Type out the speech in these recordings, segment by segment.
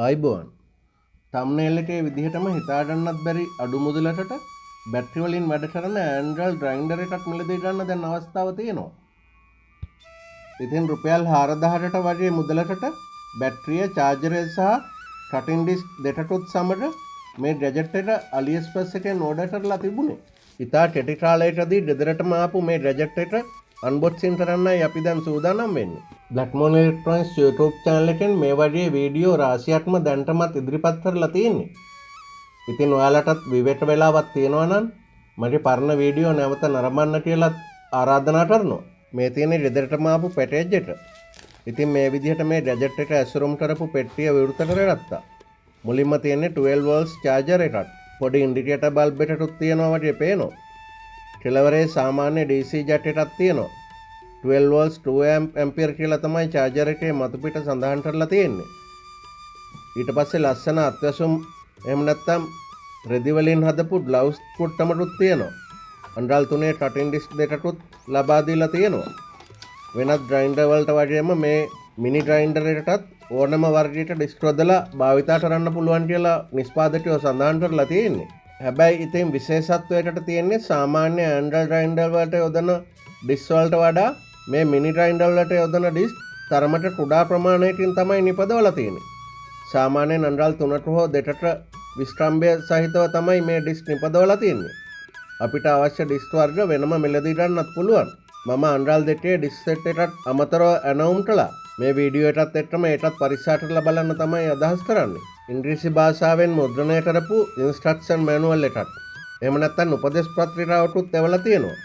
ආයිබෝන් තම්නේල් එකේ විදිහටම හිතා ගන්නත් බැරි අඩු මුදලකට බැටරි වලින් වැඩ කරන Android grinder එකක් මිලදී ගන්න දැන් අවස්ථාව තියෙනවා. ඉතින් රුපියල් 4000කට වගේ මුදලකට බැටරිය, චාර්ජරය සහ කටින් ඩිස්ක් දෙකටුත් සමග මේ ගැජට් එක AliExpress එකෙන් ඕඩර් කරලා තිබුණේ. ඉතා කෙටි කාලයකදී ගෙදරටම ආපු මේ ගැජට් එක අන්බොක්සින් කරන්නයි අපි දැන් සූදානම් වෙන්නේ. Blackmon Electronics YouTube channel එකෙන් මේ වගේ වීඩියෝ රාශියක්ම දැන්ටමත් ඉදිරිපත් කරලා තියෙන්නේ. ඉතින් ඔයාලටත් විවේක වෙලාවක් තියෙනවා නම් මගේ පරණ වීඩියෝ නැවත නරඹන්න කියලා ආරාධනා කරනවා. මේ තියෙන්නේ ගෙදරටම ආපු පැකේජ් එක. ඉතින් මේ විදිහට මේ ගැජට් එක ඇසුරුම් කරපු පෙට්ටිය විවෘත කරගත්තා. මුලින්ම තියෙන්නේ 12 volts charger එකක්. පොඩි ඉන්ඩිකේටර් බල්බ් එකකුත් තියෙනවා වගේ පේනවා. කෙලවරේ සාමාන්‍ය DC ජැට් එකක් තියෙනවා. 12 volts 2 ampere කියලා තමයි charger එකේ මතු පිට සඳහන් කරලා තියෙන්නේ. ඊට පස්සේ ලස්සන අත්වැසුම් එහෙම නැත්නම් රෙදි වලින් හදපු ග්ලව්ස් කුට්ටමකුත් තියෙනවා. අන්ඩල් 3 කටින් ඩිස්ක් දෙකකුත් ලබා දීලා තියෙනවා. වෙනත් ග්‍රයින්ඩර් වලට වගේම මේ මිනි ග්‍රයින්ඩර් එකටත් ඕනම වර්ගයක ඩිස්ක් රොදලා භාවිතා කරන්න පුළුවන් කියලා නිෂ්පාදකයෝ සඳහන් කරලා තියෙන්නේ. හැබැයි ඉතින් විශේෂත්වයකට තියෙන්නේ සාමාන්‍ය Android grinder වලට යොදන ඩිස්ක් වලට වඩා මේ මිනි ග්‍රයින්ඩර් වලට යොදන ඩිස්ක් තරමට කුඩා ප්‍රමාණයකින් තමයි නිපදවලා තියෙන්නේ. සාමාන්‍යයෙන් අන්ඩල් 3ට හෝ 2ට විස්කම්බය සහිතව තමයි මේ ඩිස්ක් නිපදවලා තියෙන්නේ. අපිට අවශ්‍ය ඩිස්ක් වර්ග වෙනම මිලදී ගන්නත් පුළුවන්. මම අන්ඩල් 2ේ ඩිස්ක් සෙට් එකකට අමතරව ඇනවුම් කළා. මේ වීඩියෝ එකත් එක්කම ඒකත් පරික්ෂා කරලා බලන්න තමයි අදහස් කරන්නේ. ඉංග්‍රීසි භාෂාවෙන් මුද්‍රණය කරපු ඉන්ස්ට්‍රක්ෂන් මැනුවල් එකක්. එහෙම නැත්නම් උපදේශ පත්‍රිකාවකුත් එවලා තියෙනවා.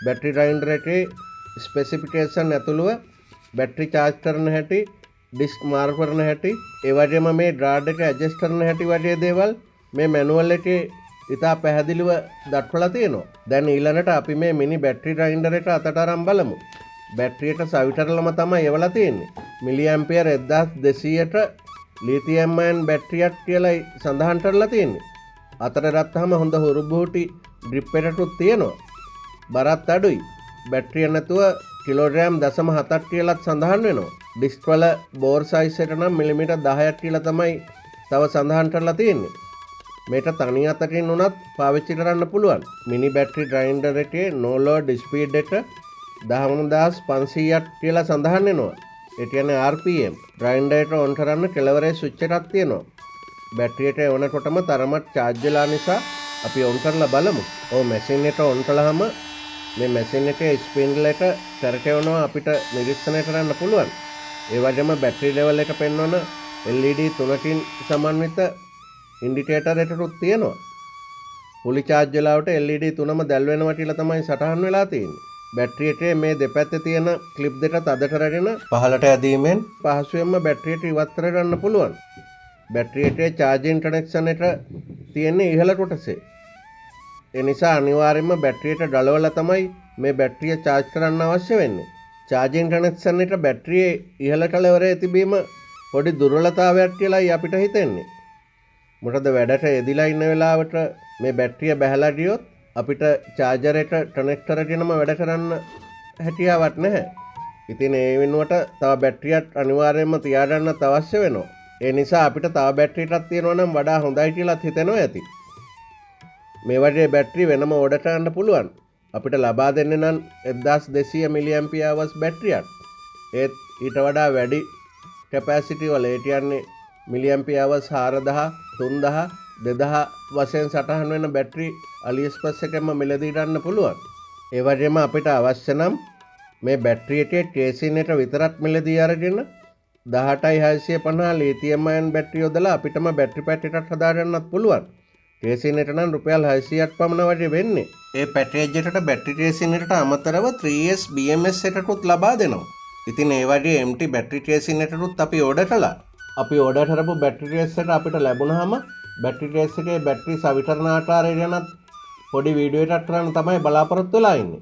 බැටරි ග්‍රයින්ඩර් එකේ ස්පෙસિෆිකේෂන් ඇතුළුව බැටරි charge කරන හැටි, ඩිස්ක් මාරු කරන හැටි, ඒ වගේම මේ ඩ්‍රාඩ් එක ඇඩ්ජස්ට් කරන හැටි වගේ දේවල් මේ මැනුවල් එකේ ඉතා පැහැදිලිව දක්වලා තියෙනවා. දැන් ඊළඟට අපි මේ මිනි බැටරි ග්‍රයින්ඩර් එක අතට අරන් බලමු. බැටරියට සවිතරලම තමයි එවලා තියෙන්නේ. මිලි ඇම්පියර් 1200ට ලිතියම් අයන් බැටරියක් කියලා සඳහන් කරලා තියෙන්නේ. අතට ගත්තාම හොඳ හුරුබුහුටි ඩ්‍රිප් එකකුත් තියෙනවා. බරත් අඩුයි. බැටරිය නැතුව කිලෝග්‍රෑම් 0.7ක් කියලාත් සඳහන් වෙනවා. ඩිස්ක් වල බෝර් සයිස් එක නම් මිලිමීටර් 10ක් කියලා තමයි තව සඳහන් කරලා තියෙන්නේ. මේක තනි අතකින් උනත් පාවිච්චි කරන්න පුළුවන්. මිනි බැටරි ග්‍රයින්ඩර් එකේ no load speed එක 10500ක් කියලා සඳහන් වෙනවා. ඒ කියන්නේ RPM. ග්‍රයින්ඩර් එක ඔන් කරන්න කෙළවරේ ස්විච් එකක් තියෙනවා. බැටරියට එවනකොටම තරමක් charge වෙලා නිසා අපි ඔන් කරලා බලමු. ඔව් මැෂින් එක ඔන් කළාම මේ මැෂින් එකේ ස්පින්ඩල් එක කරකවනවා අපිට නිරීක්ෂණය කරන්න පුළුවන්. ඒ වගේම බැටරි ලෙවල් එක පෙන්වන LED 3කින් සමන්විත ඉන්ඩිකේටර් එකකුත් තියෙනවා. fully charge වෙලාවට LED 3ම දැල් වෙනවා කියලා තමයි සටහන් වෙලා තියෙන්නේ. බැටරි එකේ මේ දෙපැත්තේ තියෙන ක්ලිප් දෙක තද කරගෙන පහළට ඇදීමෙන් පහසුවෙන්ම බැටරි එක ඉවත් කරගන්න පුළුවන්. බැටරි එකේ charging connection එක තියෙන්නේ ඉහළ කොටසේ. ඒ නිසා අනිවාර්යයෙන්ම බැටරි එක ගලවලා තමයි මේ බැටරිය charge කරන්න අවශ්‍ය වෙන්නේ. charging connection එක බැටරියේ ඉහළ කෙළවරේ තිබීම පොඩි දුර්වලතාවයක් කියලායි අපිට හිතෙන්නේ. මොකද වැඩට යෙදිලා ඉන්න වෙලාවට මේ බැටරිය බැහැලා ගියොත් අපිට charger එක කනෙක්ට් කරගෙනම වැඩ කරන්න හැකියාවක් නැහැ. ඉතින් ඒ වෙනුවට තව බැටරියක් අනිවාර්යයෙන්ම තියාගන්නත් අවශ්‍ය වෙනවා. ඒ නිසා අපිට තව බැටරි එකක් තියෙනවා නම් වඩා හොඳයි කියලාත් හිතෙනවා ඇති. මේ වගේ බැටරි වෙනම ඕඩර් කරන්න පුළුවන්. අපිට ලබා දෙන්නේ නම් 1200 mAh බැටරියක්. ඒත් ඊට වඩා වැඩි කැපැසිටි වල ඒ කියන්නේ mAh 4000, 3000, 2000 වශයෙන් සටහන් වෙන බැටරි AliExpress එකෙන්ම මිලදී ගන්න පුළුවන්. ඒ වගේම අපිට අවශ්‍ය නම් මේ බැටරි එකේ කේසින් එක විතරක් මිලදී අරගෙන 18650 ලිතියම් අයන් බැටරි යොදලා අපිටම බැටරි පැක් එකක් හදාගන්නත් පුළුවන්. කේසින් එකට නම් රුපියල් 600ක් පමණ වගේ වෙන්නේ. ඒ පැකේජ් එකට බැටරි කේසින් එකට අමතරව 3S BMS එකකුත් ලබා දෙනවා. ඉතින් ඒ වගේ empty බැටරි කේසින් එකකුත් අපි ඕඩර් කළා. අපි ඕඩර් කරපු බැටරි කේස් එක අපිට ලැබුණාම බැටරි කේස් එකේ බැටරි සවිතරන ආකාරය ගැනත් පොඩි වීඩියෝ එකක් කරන්න තමයි බලාපොරොත්තු වෙලා ඉන්නේ.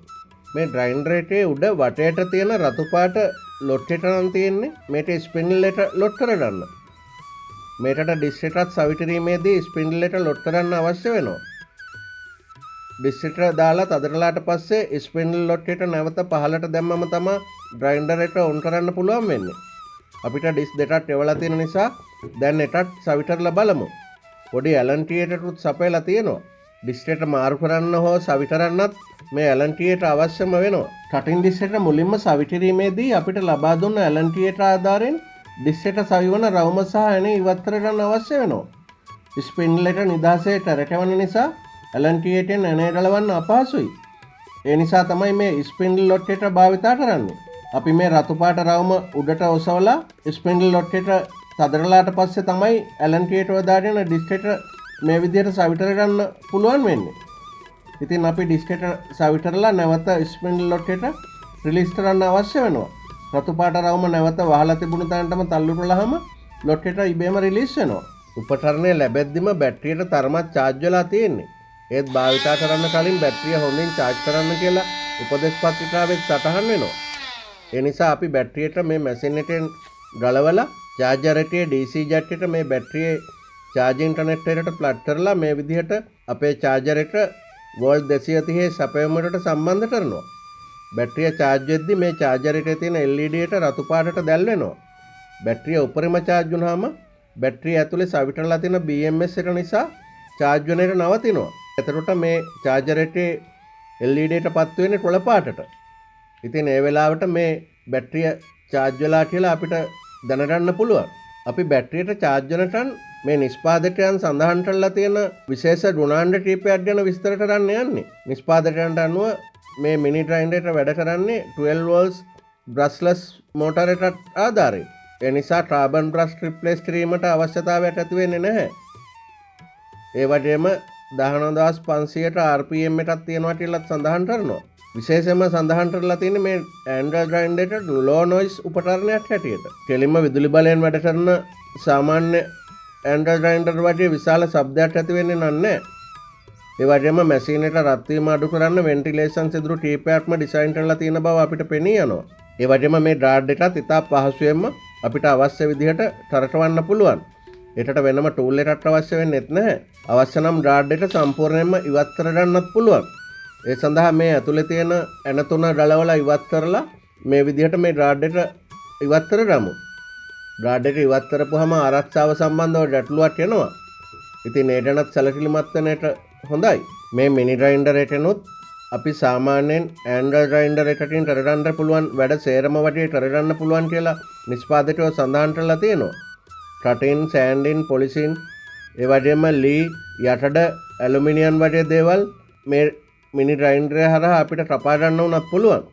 මේ ග්‍රයින්ඩර් එකේ උඩ වටේට තියෙන රතු පාට ලොට් එක නම් තියෙන්නේ මේක ස්පින්ඩල් එක ලොට් කරගන්න. මේකට ඩිස්ක් එකත් සවිතරීමේදී ස්පින්ඩල් එක ලොට් කරන්න අවශ්‍ය වෙනවා. ඩිස්ක් එක දාලා තදරලාට පස්සේ ස්පින්ඩල් ලොට් එක නැවත පහළට දැම්මම තමයි ග්‍රයින්ඩර් එක ඔන් කරන්න පුළුවන් වෙන්නේ. අපිට ඩිස් දෙකක් එවලා තියෙන නිසා දැන් එකක් සවිටරලා බලමු. පොඩි ඇලන්ටියේටරුත් සපයලා තියෙනවා. ඩිස් එක මාරු කරන්න හෝ සවිටරන්නත් මේ ඇලන්ටියට අවශ්‍යම වෙනවා. කටින් ඩිස් එක මුලින්ම සවිකිරීමේදී අපිට ලබා දුන්න ඇලන්ටියට ආධාරයෙන් ඩිස් එක සවිවන රවුම සහ ඇණ ඉවත් කරගන්න අවශ්‍ය වෙනවා. ස්පින්ඩල් එක නිදහසේ කරකවන නිසා ඇලන්ටියේටෙන් ඇණ ගලවන්න අපහසුයි. ඒ නිසා තමයි මේ ස්පින්ඩල් ලොට් එක භාවිතා කරන්නේ. අපි මේ රතු පාට රවුම උඩට ඔසවලා ස්පින්ඩල් ලොට් එක තදරලාට පස්සේ තමයි ඇලන්ටියට වදාගෙන ඩිස් එක මේ විදිහට සවිටර ගන්න පුළුවන් වෙන්නේ. ඉතින් අපි ඩිස් එක සවිටරලා නැවත ස්පින්ඩල් ලොට් එක රිලීස් කරන්න අවශ්‍ය වෙනවා. රතු පාට රවුම නැවත වහලා තිබුණු තැනටම තල්ලු කළාම ලොට් එක ඉබේම රිලීස් වෙනවා. උපකරණය ලැබෙද්දිම බැටරියට තරමක් charge වෙලා තියෙන්නේ. ඒත් භාවිතා කරන්න කලින් බැටරිය හොඳින් charge කරන්න කියලා උපදෙස් පත්‍රිකාවෙත් සටහන් වෙනවා. ඒ නිසා අපි බැටරියට මේ මැෂින් එකෙන් ගලවලා charger එකේ DC jet එකට මේ බැටරියේ charging connector එකට plug කරලා මේ විදිහට අපේ charger එක volt 230 සැපයුමකට සම්බන්ධ කරනවා. බැටරිය charge වෙද්දි මේ charger එකේ තියෙන LED එක රතු පාටට දැල් වෙනවා. බැටරිය උපරිම charge වුණාම බැටරිය ඇතුලේ සවිටරලා තියෙන BMS එක නිසා charge වෙන එක නවතිනවා. එතකොට මේ charger එකේ LED එකට පත් වෙන්නේ කොළ පාටට. ඉතින් ඒ වෙලාවට මේ බැටරිය charge වෙලා කියලා අපිට දැනගන්න පුළුවන්. අපි බැටරියට charge වෙනකන් මේ නිෂ්පාදකයන් සඳහන් කරලා තියෙන විශේෂ ගුණාංග කීපයක් ගැන විස්තර කරන්න යන්නේ. නිෂ්පාදකයන්ට අනුව මේ මිනි ග්‍රයින්ඩර් එක වැඩ කරන්නේ 12 volts brushless motor එකක් ආධාරයෙන්. ඒ නිසා කාබන් බ්‍රෂ් රිප්ලේස් කිරීමට අවශ්‍යතාවයක් ඇති වෙන්නේ නැහැ. ඒ වගේම 19500ට RPM එකක් තියෙනවා කියලා සඳහන් කරනවා. විශේෂයෙන්ම සඳහන් කරලා තියෙන්නේ මේ Android grinder එක low noise උපකරණයක් හැටියට. කෙලින්ම විදුලි බලයෙන් වැඩ කරන සාමාන්‍ය Android grinder වගේ විශාල ශබ්දයක් ඇති වෙන්නේ නැහැ. ඒ වගේම මැෂින් එක රත් වීම අඩු කරන්න වෙන්ටිලේෂන් සිදුරු කීපයක්ම ඩිසයින් කරලා තියෙන බව අපිට පෙනී යනවා. ඒ වගේම මේ ඩ්‍රාඩ් එකත් ඉතා පහසුවෙන්ම අපිට අවශ්‍ය විදිහට කරකවන්න පුළුවන්. ඒකට වෙනම ටූල් එකක් අවශ්‍ය වෙන්නේත් නැහැ. අවශ්‍ය නම් ඩ්‍රාඩ් එක සම්පූර්ණයෙන්ම ඉවත් කරගන්නත් පුළුවන්. ඒ සඳහා මේ ඇතුලේ තියෙන ඇණ තුන ගලවලා ඉවත් කරලා මේ විදිහට මේ ඩ්‍රාඩ් එක ඉවත් කරගමු. ඩ්‍රාඩ් එක ඉවත් කරපුවාම ආරක්ෂාව සම්බන්ධව ගැටලුවක් එනවා. ඉතින් ඒ ගැනත් සැලකිලිමත් වෙන එක හොඳයි. මේ මිනි ග්‍රයින්ඩර් එකනොත් අපි සාමාන්‍යයෙන් Android grinder එකකින් කරගන්න පුළුවන් වැඩ සේරම වගේ කරගන්න පුළුවන් කියලා නිෂ්පාදකයෝ සඳහන් කරලා තියෙනවා. කටින්, සෑන්ඩින්, පොලිසින්, ඒ වගේම ලී, යටඩ, ඇලුමිනියම් වගේ දේවල් මේ මිනි ග්‍රයින්ඩර් හරහා අපිට කපා ගන්න උනත් පුළුවන්.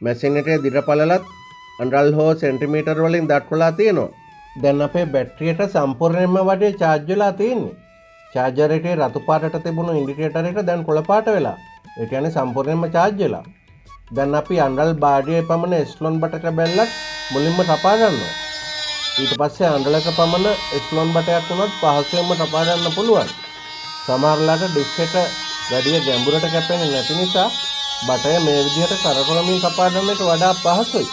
මැෂින් එකේ දිග පළලත් අඟල් හෝ සෙන්ටිමීටර් වලින් දක්වලා තියෙනවා. දැන් අපේ බැටරියට සම්පූර්ණයෙන්ම වගේ charge වෙලා තියෙන්නේ. charger එකේ රතු පාටට තිබුණු ඉන්ඩිකේටර් එක දැන් කොළ පාට වෙලා. ඒ කියන්නේ සම්පූර්ණයෙන්ම charge වෙලා. දැන් අපි අඟල් බාඩියේ පමණ එස්ලොන් බටක බැලලත් මුලින්ම කපා ගන්නවා. ඊට පස්සේ අඟලක පමණ එස්ලොන් බටයක් උනත් පහසුවෙන්ම කපා ගන්න පුළුවන්. සමහරලාට ඩිස්ක් එක වැඩි ගැඹුරට කැපෙන්නේ නැති නිසා බටය මේ විදිහට කරකවමින් කපා ගන්නට වඩා පහසුයි.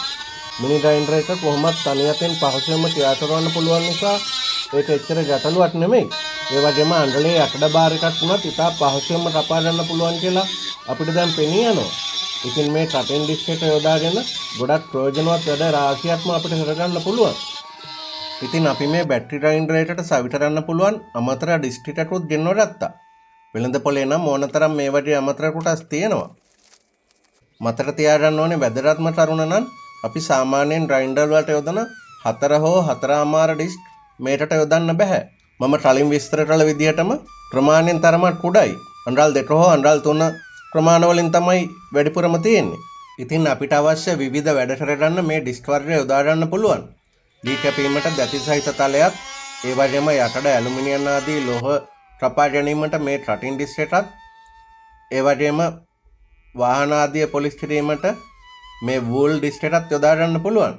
මිනි ග්‍රයින්ඩර් එක කොහොමත් තනියෙන් පහසුවෙන්ම ක්‍රියා කරන්න පුළුවන් නිසා ඒක එච්චර ගැටලුවක් නෙමෙයි. ඒ වගේම අඟලේ යකඩ බාර් එකක් වුණත් ඉතා පහසුවෙන්ම කපා ගන්න පුළුවන් කියලා අපිට දැන් පෙනී යනවා. ඉතින් මේ කටින් ඩිස්ක් එක යොදාගෙන ගොඩක් ප්‍රයෝජනවත් වැඩ රාශියක්ම අපිට කරගන්න පුළුවන්. ඉතින් අපි මේ බැටරි ග්‍රයින්ඩර් එකට සවිටරන්න පුළුවන් අමතර ඩිස්ක් ටිකකුත් ගෙන්නව ගත්තා. වෙළඳපොලේ නම් ඕනතරම් මේ වගේ අමතර කොටස් තියෙනවා. මතක තියාගන්න ඕනේ වැදගත්ම කරුණ නම් අපි සාමාන්‍යයෙන් ග්‍රයින්ඩර් වලට යොදන 4 හෝ 4.5 ඩිස්ක් මේකට යොදන්න බෑ. මම කලින් විස්තර කළ විදිහටම ප්‍රමාණයෙන් තරමක් කුඩයි. අඟල් 2 හෝ අඟල් 3 ප්‍රමාණ වලින් තමයි වැඩිපුරම තියෙන්නේ. ඉතින් අපිට අවශ්‍ය විවිධ වැඩ කරගන්න මේ ඩිස්ක් වර්ග යොදා ගන්න පුළුවන්. දී කැපීමට දැති සහිත තලයක්, ඒ වගේම යකඩ, ඇලුමිනියම් ආදී ලෝහ කපා ගැනීමට මේ කටින් ඩිස්ක් එකත්, ඒ වගේම වාහන ආදී පොලිෂ් කිරීමට මේ වූල් ඩිස්ක් එකත් යොදා ගන්න පුළුවන්.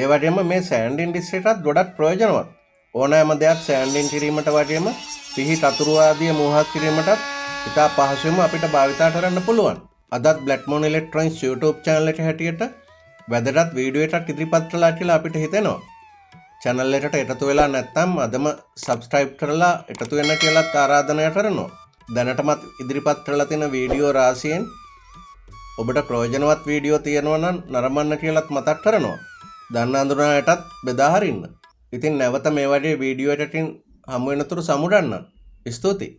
ඒ වගේම මේ සෑන්ඩින් ඩිස්ක් එකත් ගොඩක් ප්‍රයෝජනවත්. ඕනෑම දෙයක් සෑන්ඩින් කිරීමට වගේම පිහි තතුරු ආදී මෝහත් කිරීමටත් ඉතා පහසුවෙන්ම අපිට භාවිතා කරන්න පුළුවන්. අදත් Black Moon Electronics YouTube channel එක හැටියට වැදගත් වීඩියෝ එකක් ඉදිරිපත් කළා කියලා අපිට හිතෙනවා. channel එකට එකතු වෙලා නැත්නම් අදම subscribe කරලා එකතු වෙන්න කියලාත් ආරාධනය කරනවා. දැනටමත් ඉදිරිපත් කරලා තියෙන වීඩියෝ රාශියෙන් ඔබට ප්‍රයෝජනවත් වීඩියෝ තියෙනවා නම් නරඹන්න කියලාත් මතක් කරනවා. දන්න අඳුරනටත් බෙදාහරින්න. ඉතින් නැවත මේ වගේ වීඩියෝ එකකින් හමු වෙනතුරු සමුගන්නම්. ස්තුතියි.